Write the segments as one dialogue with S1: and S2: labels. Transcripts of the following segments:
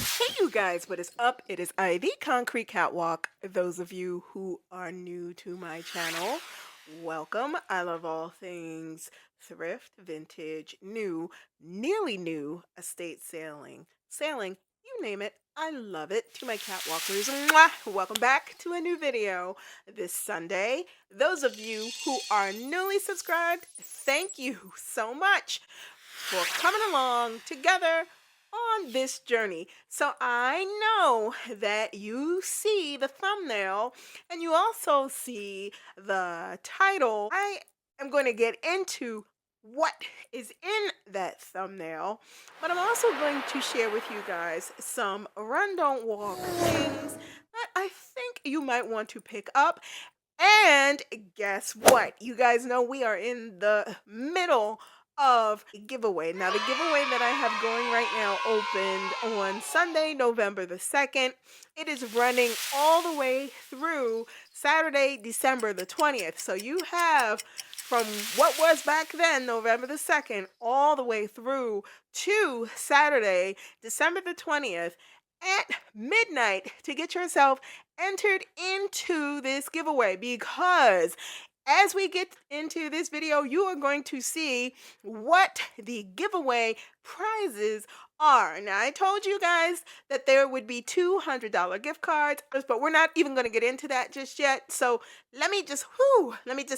S1: Hey you guys, what is up? It is I, the Concrete Catwalk. Those of you who are new to my channel, welcome. I love all things thrift, vintage, new, nearly new, estate sailing, you name it. I love it. To my catwalkers, mwah, welcome back to a new video this Sunday. Those of you who are newly subscribed, thank you so much for coming along together on this journey. So I know that you see the thumbnail and you also see the title. I am going to get into what is in that thumbnail, but I'm also going to share with you guys some run don't walk things that I think you might want to pick up. And guess what? You guys know we are in the middle of a giveaway. Now, the giveaway that I have going right now opened on Sunday, November the 2nd. It is running all the way through Saturday, December the 20th. So you have from what was back then, November the 2nd, all the way through to Saturday, December the 20th at midnight to get yourself entered into this giveaway, because as we get into this video, you are going to see what the giveaway prizes are. Now, I told you guys that there would be $200 gift cards, but we're not even going to get into that just yet. So let me just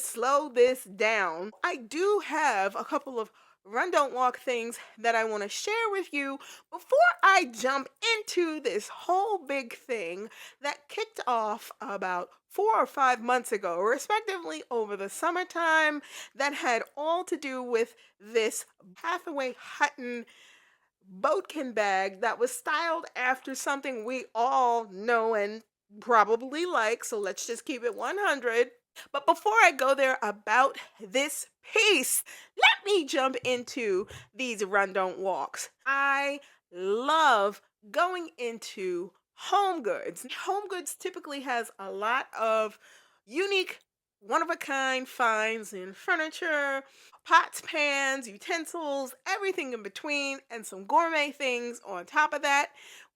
S1: slow this down. I do have a couple of run don't walk things that I want to share with you before I jump into this whole big thing that kicked off about 4 or 5 months ago, respectively over the summertime, that had all to do with this Hathaway Hutton boatkin bag that was styled after something we all know and probably like. So let's just keep it 100. But before I go there about this piece, let me jump into these run don't walks. I love going into home goods. Home goods typically has a lot of unique, one of a kind finds in furniture, pots, pans, utensils, everything in between, and some gourmet things on top of that.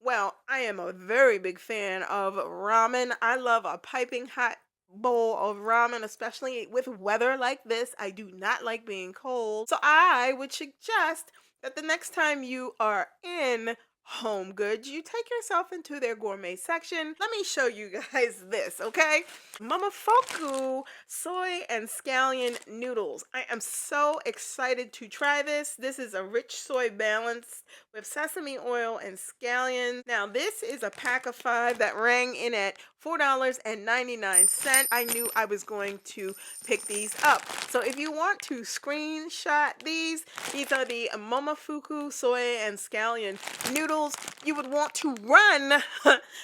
S1: Well, I am a very big fan of ramen. I love a piping hot bowl of ramen, especially with weather like this. I do not like being cold. So I would suggest that the next time you are in home goods, you take yourself into their gourmet section. Let me show you guys this, okay? Momofuku soy and scallion noodles. I am so excited to try this. This is a rich soy balanced with sesame oil and scallion. Now, this is a pack of 5 that rang in at $4.99. I knew I was going to pick these up. So if you want to screenshot these are the Momofuku soy and scallion noodles. You would want to run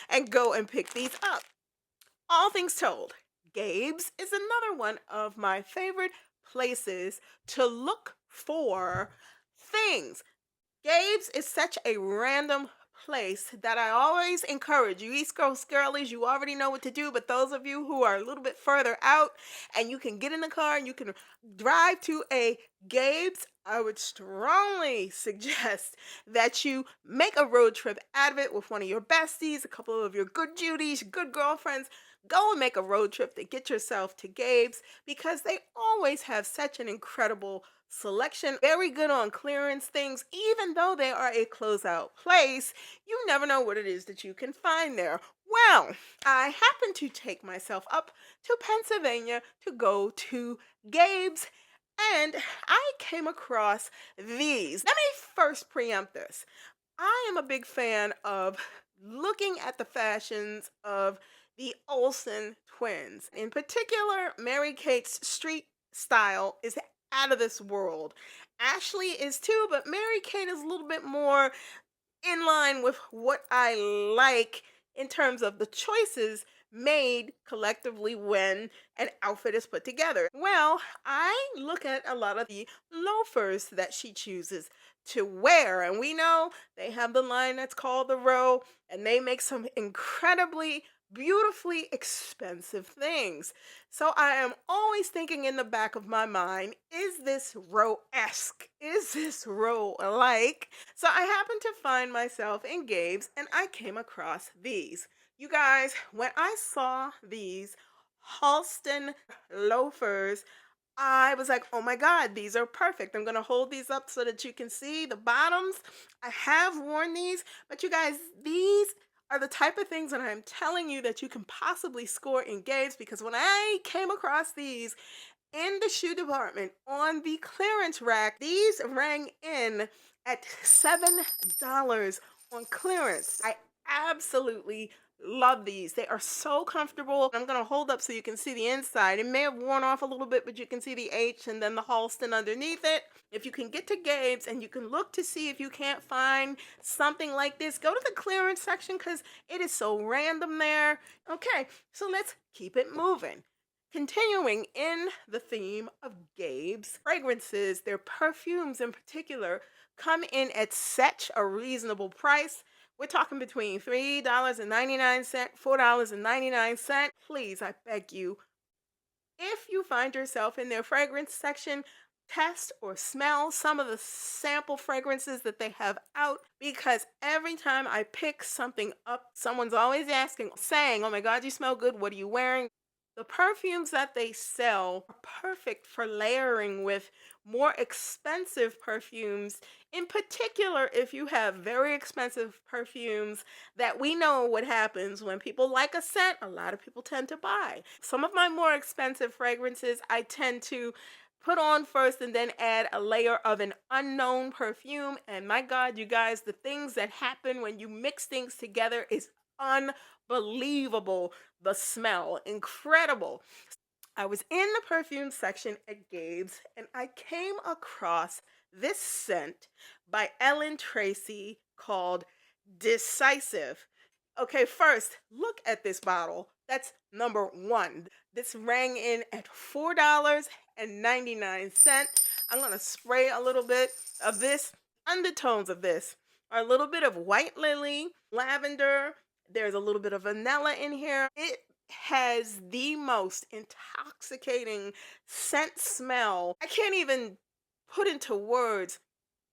S1: and go and pick these up. All things told, Gabe's is another one of my favorite places to look for things. Gabe's is such a random place that I always encourage you East Coast girlies. You already know what to do, but those of you who are a little bit further out and you can get in the car and you can drive to a Gabe's, I would strongly suggest that you make a road trip out of it with one of your besties, a couple of your good Judies, good girlfriends. Go and make a road trip to get yourself to Gabe's, because they always have such an incredible selection. Very good on clearance things. Even though they are a closeout place, you never know what it is that you can find there. Well, I happened to take myself up to Pennsylvania to go to Gabe's, and I came across these. Let me first preempt this. I am a big fan of looking at the fashions of the Olsen twins. In particular, Mary Kate's street style is out of this world. Ashley is too, but Mary Kate is a little bit more in line with what I like in terms of the choices made collectively when an outfit is put together. Well, I look at a lot of the loafers that she chooses to wear, and we know they have the line that's called the row, and they make some incredibly beautifully expensive things. So I am always thinking in the back of my mind, is this row-esque? Is this row-alike? So I happened to find myself in Gabe's and I came across these. You guys, when I saw these Halston loafers, I was like, oh my God, these are perfect. I'm going to hold these up so that you can see the bottoms. I have worn these, but you guys, these are the type of things that I'm telling you that you can possibly score in Games, because when I came across these in the shoe department on the clearance rack, these rang in at $7 on clearance. I absolutely love these. They are so comfortable. I'm going to hold up so you can see the inside. It may have worn off a little bit, but you can see the H and then the Halston underneath it. If you can get to Gabe's and you can look to see if you can't find something like this, go to the clearance section because it is so random there. Okay, so let's keep it moving. Continuing in the theme of Gabe's, fragrances, their perfumes in particular, come in at such a reasonable price. We're talking between $3.99, $4.99. Please, I beg you, if you find yourself in their fragrance section, test or smell some of the sample fragrances that they have out, because every time I pick something up, someone's always asking, saying, oh my God, you smell good. What are you wearing? The perfumes that they sell are perfect for layering with more expensive perfumes. In particular, if you have very expensive perfumes, that we know what happens when people like a scent, a lot of people tend to buy. Some of my more expensive fragrances, I tend to put on first and then add a layer of an unknown perfume. And my God, you guys, the things that happen when you mix things together is unbelievable. The smell, incredible. I was in the perfume section at Gabe's and I came across this scent by Ellen Tracy called Decisive. Okay, first, look at this bottle. That's number one. This rang in at $4.99. I'm going to spray a little bit of this. Undertones of this are a little bit of white lily, lavender. There's a little bit of vanilla in here. It has the most intoxicating scent smell. I can't even put into words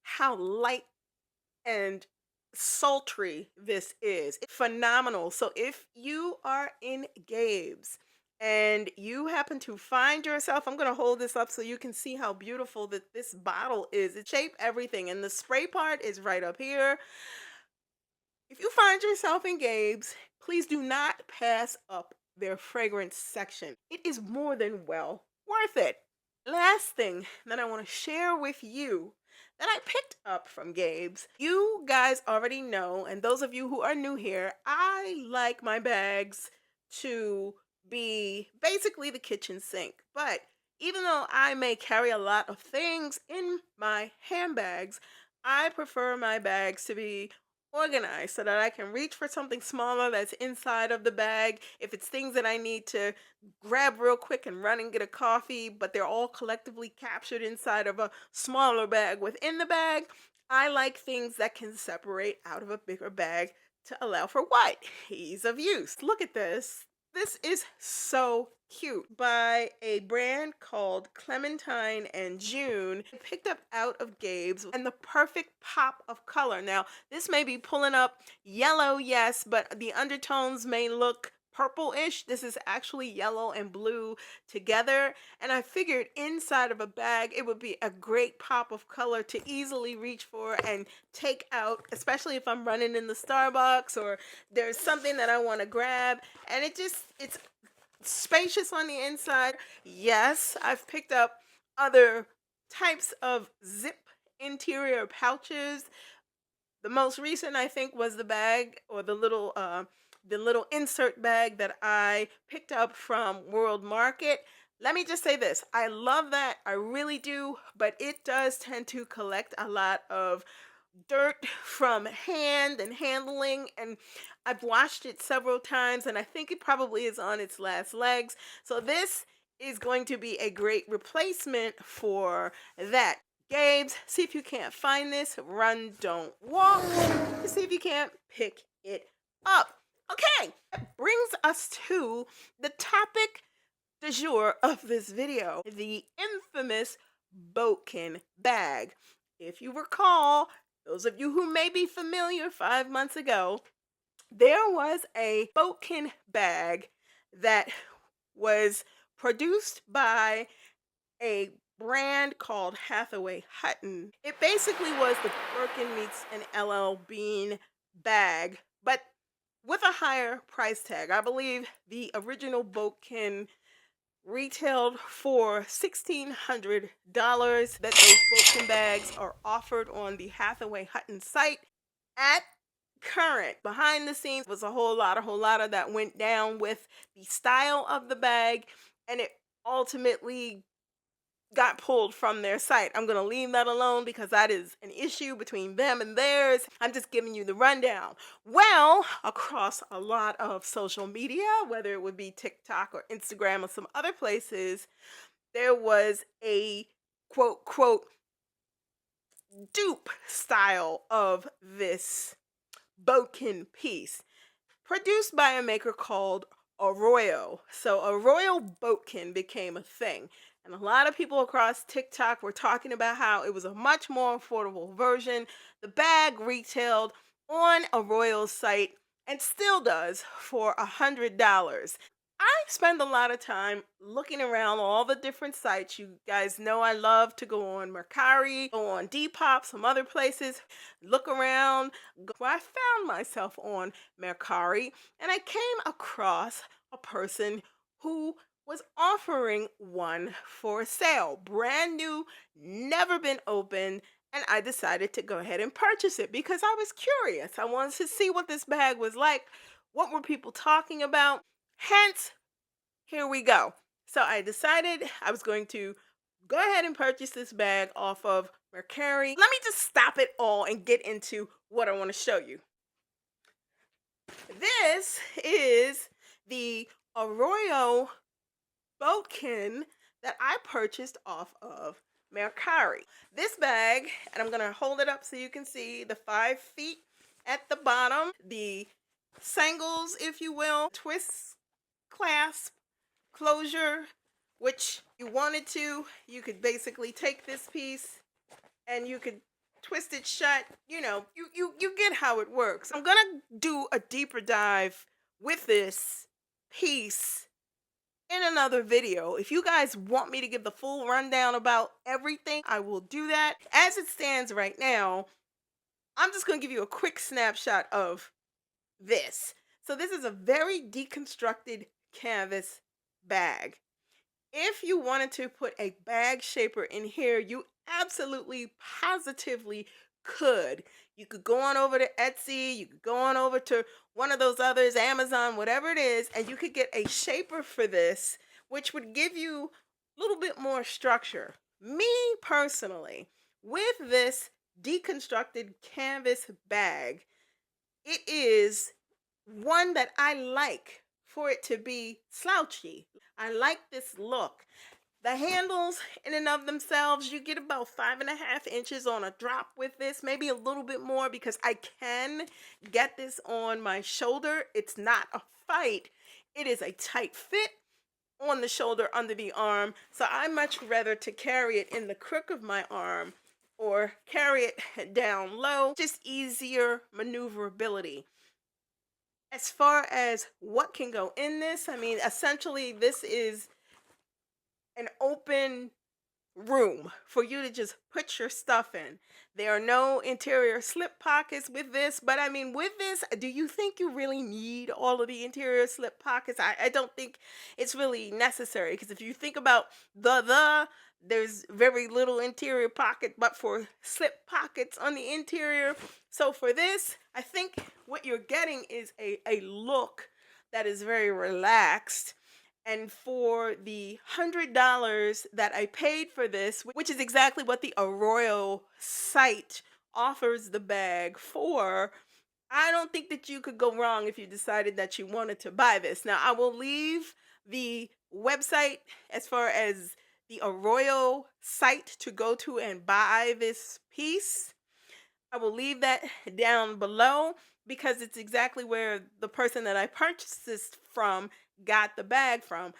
S1: how light and sultry this is. It's phenomenal. So if you are in Gabe's and you happen to find yourself, I'm going to hold this up so you can see how beautiful that this bottle is. It shaped everything, and the spray part is right up here. If you find yourself in Gabe's, please do not pass up their fragrance section. It is more than well worth it. Last thing that I want to share with you that I picked up from Gabe's. You guys already know, and those of you who are new here, I like my bags to be basically the kitchen sink. But even though I may carry a lot of things in my handbags, I prefer my bags to be organized so that I can reach for something smaller that's inside of the bag. If it's things that I need to grab real quick and run and get a coffee, but they're all collectively captured inside of a smaller bag within the bag, I like things that can separate out of a bigger bag to allow for what? Ease of use. Look at this. This is so cute, by a brand called Clementine and June. Picked up out of Gabe's, and the perfect pop of color. Now, this may be pulling up yellow, yes, but the undertones may look purple-ish. This is actually yellow and blue together, and I figured inside of a bag it would be a great pop of color to easily reach for and take out, especially if I'm running in the Starbucks or there's something that I want to grab. And it's spacious on the inside. Yes, I've picked up other types of zip interior pouches. The most recent, I think, was the bag, or the little insert bag that I picked up from World Market. Let me just say this. I love that. I really do, but it does tend to collect a lot of dirt from hand and handling, and I've washed it several times and I think it probably is on its last legs. So this is going to be a great replacement for that. Gabe's, see if you can't find this. Run, don't walk. See if you can't pick it up. Okay, that brings us to the topic du jour of this video, the infamous boatkin bag. If you recall, those of you who may be familiar, 5 months ago, there was a boatkin bag that was produced by a brand called Hathaway Hutton. It basically was the Birkin meets an LL Bean bag, but with a higher price tag. I believe the original boatkin retailed for $1,600. That those boatkin bags are offered on the Hathaway Hutton site. At current, behind the scenes was a whole lot of that went down with the style of the bag, and it ultimately got pulled from their site. I'm going to leave that alone because that is an issue between them and theirs. I'm just giving you the rundown. Well, across a lot of social media, whether it would be TikTok or Instagram or some other places, there was a quote dupe style of this boatkin piece produced by a maker called Arroyo. So Arroyo boatkin became a thing. And a lot of people across TikTok were talking about how it was a much more affordable version. The bag retailed on Arroyo's site and still does for $100. I spend a lot of time looking around all the different sites. You guys know I love to go on Mercari, go on Depop, some other places, look around. Well, I found myself on Mercari and I came across a person who was offering one for sale, brand new, never been opened. And I decided to go ahead and purchase it because I was curious. I wanted to see what this bag was like. What were people talking about? Hence, here we go. So I decided I was going to go ahead and purchase this bag off of Mercari. Let me just stop it all and get into what I want to show you. This is the Arroyo boatkin that I purchased off of Mercari. This bag, and I'm going to hold it up so you can see the 5 feet at the bottom, the sangles, if you will, twist, clasp, closure, which you wanted to, you could basically take this piece and you could twist it shut. You get how it works. I'm gonna do a deeper dive with this piece in another video. If you guys want me to give the full rundown about everything, I will do that. As it stands right now, I'm just gonna give you a quick snapshot of this. So this is a very deconstructed canvas bag. If you wanted to put a bag shaper in here, you absolutely positively could. You could go on over to Etsy, you could go on over to one of those others, Amazon, whatever it is, and you could get a shaper for this, which would give you a little bit more structure. Me personally, with this deconstructed canvas bag, it is one that I like for it to be slouchy. I like this look. The handles in and of themselves, you get about 5.5 inches on a drop with this, maybe a little bit more because I can get this on my shoulder. It's not a fight. It is a tight fit on the shoulder, under the arm. So I much rather to carry it in the crook of my arm or carry it down low, just easier maneuverability. As far as what can go in this, I mean, essentially, this is an open room for you to just put your stuff in. There are no interior slip pockets with this, but I mean, with this, do you think you really need all of the interior slip pockets? I don't think it's really necessary because if you think about there's very little interior pocket, but for slip pockets on the interior. So for this, I think what you're getting is a look that is very relaxed. And for the $100 that I paid for this, which is exactly what the Arroyo site offers the bag for, I don't think that you could go wrong if you decided that you wanted to buy this. Now, I will leave the website as far as the Arroyo site to go to and buy this piece. I will leave that down below. because it's exactly where the person that I purchased this from got the bag from.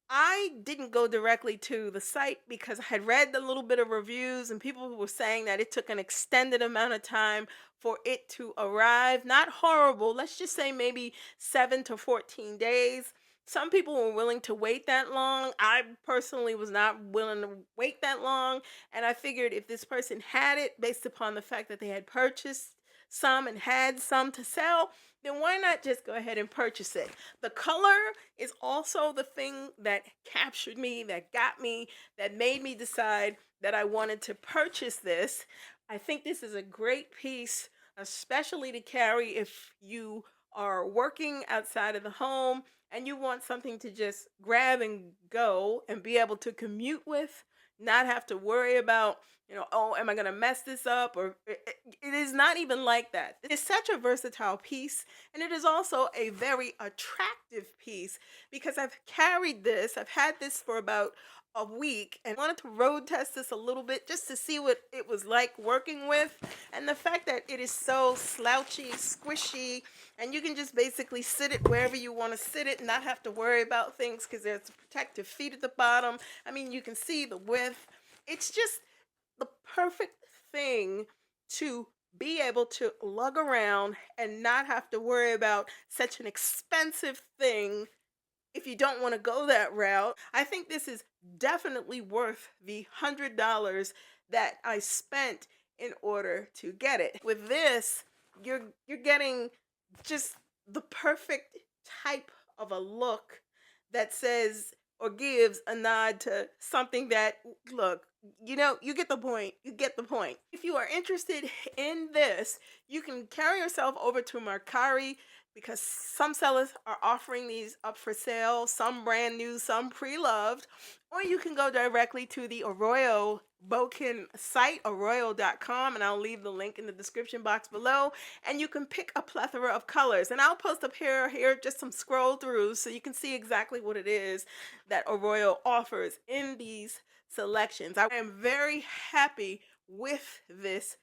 S1: I didn't go directly to the site because I had read a little bit of reviews and people were saying that it took an extended amount of time for it to arrive. Not horrible, let's just say maybe 7 to 14 days. Some people were willing to wait that long. I personally was not willing to wait that long. And I figured if this person had it based upon the fact that they had purchased some and had some to sell, then why not just go ahead and purchase it? The color is also the thing that captured me, that got me, that made me decide that I wanted to purchase this. I think this is a great piece, especially to carry if you are working outside of the home and you want something to just grab and go and be able to commute with, not have to worry about, oh, am I going to mess this up? Or it is not even like that. It's such a versatile piece, and it is also a very attractive piece because I've carried this, I've had this for about a week and wanted to road test this a little bit just to see what it was like working with. And the fact that it is so slouchy, squishy, and you can just basically sit it wherever you want to sit it and not have to worry about things because there's protective feet at the bottom. I mean, you can see the width. It's just the perfect thing to be able to lug around and not have to worry about such an expensive thing if you don't want to go that route. I think this is definitely worth the $100 that I spent in order to get it. With this, you're getting just the perfect type of a look that says or gives a nod to something that, look, you get the point. You get the point. If you are interested in this, you can carry yourself over to Mercari because some sellers are offering these up for sale, some brand new, some pre-loved, or you can go directly to the Arroyo Bokin site, arroyo.com, and I'll leave the link in the description box below, and you can pick a plethora of colors. And I'll post up here just some scroll throughs so you can see exactly what it is that Arroyo offers in these selections. I am very happy with this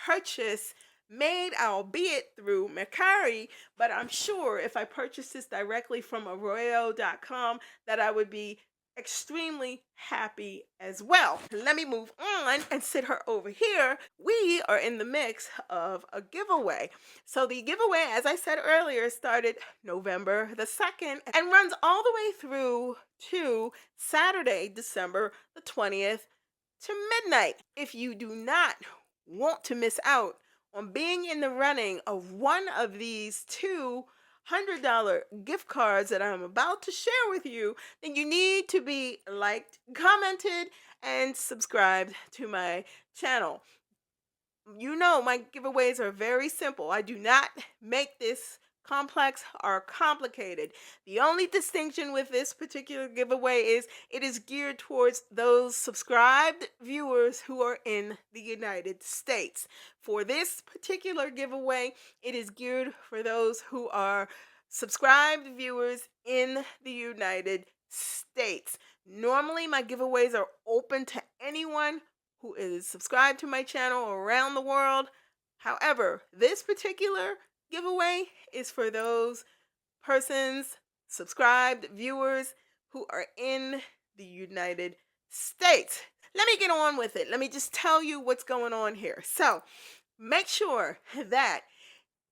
S1: purchase made, albeit through Mercari, but I'm sure if I purchased this directly from arroyo.com that I would be extremely happy as well. Let me move on and sit her over here. We are in the mix of a giveaway. So the giveaway, as I said earlier, started November the 2nd and runs all the way through to Saturday, December the 20th to midnight. If you do not want to miss out on being in the running of one of these $200 gift cards that I'm about to share with you, then you need to be liked, commented, and subscribed to my channel. You know, my giveaways are very simple. I do not make this complex or complicated. The only distinction with this particular giveaway is it is geared towards those subscribed viewers who are in the United States. For this particular giveaway, it is geared for those who are subscribed viewers in the United States. Normally, my giveaways are open to anyone who is subscribed to my channel around the world. However, this particular giveaway is for those persons, subscribed viewers who are in the United States. Let me get on with it. Let me just tell you what's going on here. So, make sure that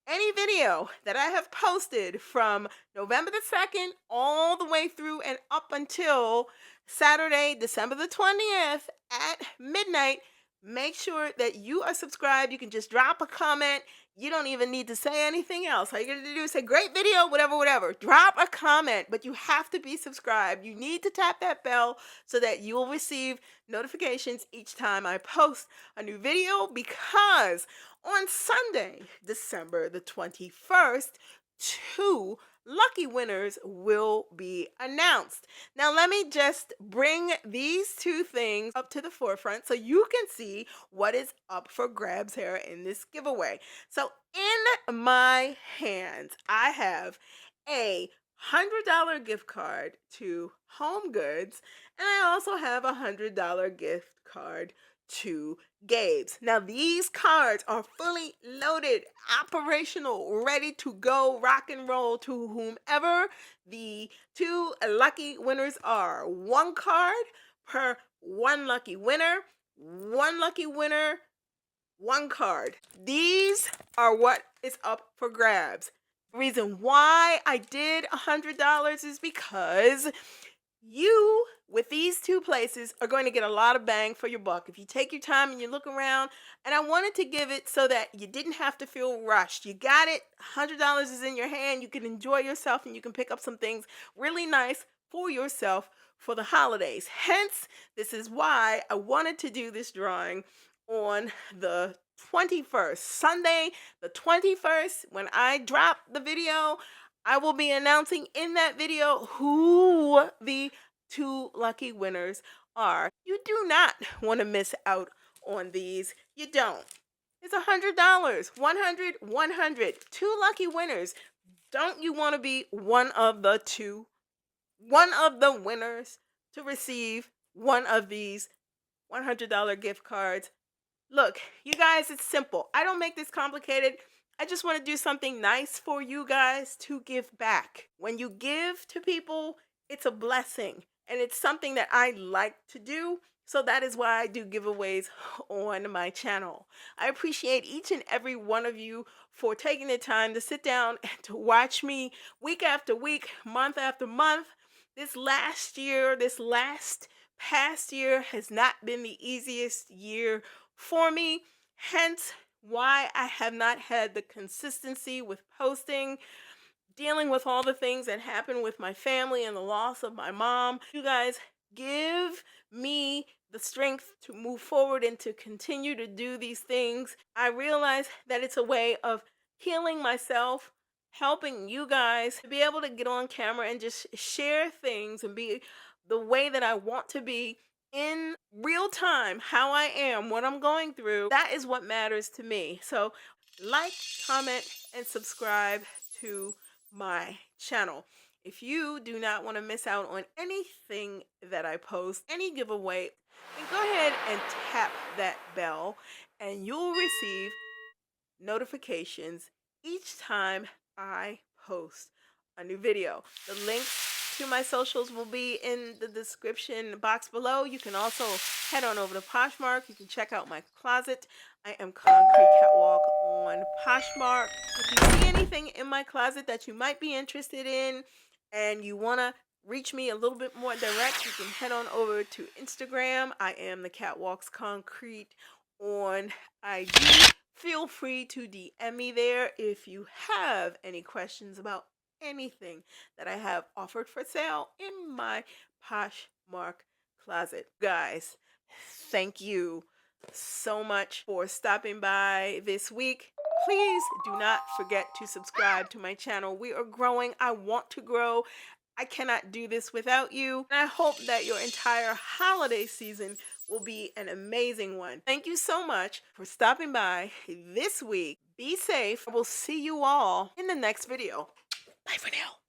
S1: any video that I have posted from November the 2nd all the way through and up until Saturday, December the 20th at midnight, make sure that you are subscribed. You can just drop a comment. You don't even need to say anything else. All you got to do is say, great video, whatever, whatever. Drop a comment, but you have to be subscribed. You need to tap that bell so that you will receive notifications each time I post a new video, because on Sunday, December the 21st, two lucky winners will be announced. Now, let me just bring these two things up to the forefront so you can see what is up for grabs here in this giveaway. So, in my hands, I have a $100 gift card to Home Goods, and I also have a $100 gift card to Gabe's. Now these cards are fully loaded, operational, ready to go, rock and roll to whomever the two lucky winners are. One card per one lucky winner. One lucky winner, one card. These are what is up for grabs. The reason why I did $100 is because you, with these two places, are going to get a lot of bang for your buck if you take your time and you look around. And I wanted to give it so that you didn't have to feel rushed. You got it, $100 is in your hand. You can enjoy yourself and you can pick up some things really nice for yourself for the holidays. Hence, this is why I wanted to do this drawing on the 21st, Sunday, the 21st. When I drop the video, I will be announcing in that video who the two lucky winners are. You do not want to miss out on these. You don't. It's $100. 100, 100. Two lucky winners. Don't you want to be one of the two? One of the winners to receive one of these $100 gift cards. Look, you guys, it's simple. I don't make this complicated. I just want to do something nice for you guys to give back. When you give to people, it's a blessing and it's something that I like to do. So that is why I do giveaways on my channel. I appreciate each and every one of you for taking the time to sit down and to watch me week after week, month after month. This last past year has not been the easiest year for me. Hence, why I have not had the consistency with posting, dealing with all the things that happened with my family and the loss of my mom. You guys give me the strength to move forward and to continue to do these things. I realize that it's a way of healing myself, helping you guys to be able to get on camera and just share things and be the way that I want to be in real time, how I am, what I'm going through. That is what matters to me. So like, comment, and subscribe to my channel. If you do not want to miss out on anything that I post, any giveaway, then go ahead and tap that bell and you'll receive notifications each time I post a new video. The links to my socials will be in the description box below. You can also head on over to Poshmark. You can check out my closet. I am Concrete Catwalk on Poshmark. If you see anything in my closet that you might be interested in and you want to reach me a little bit more direct, you can head on over to Instagram. I am the Catwalks Concrete on IG. Feel free to DM me there if you have any questions about anything that I have offered for sale in my Poshmark closet. Guys, thank you so much for stopping by this week. Please do not forget to subscribe to my channel. We are growing. I want to grow. I cannot do this without you. And I hope that your entire holiday season will be an amazing one. Thank you so much for stopping by this week. Be safe. I will see you all in the next video. Bye for now.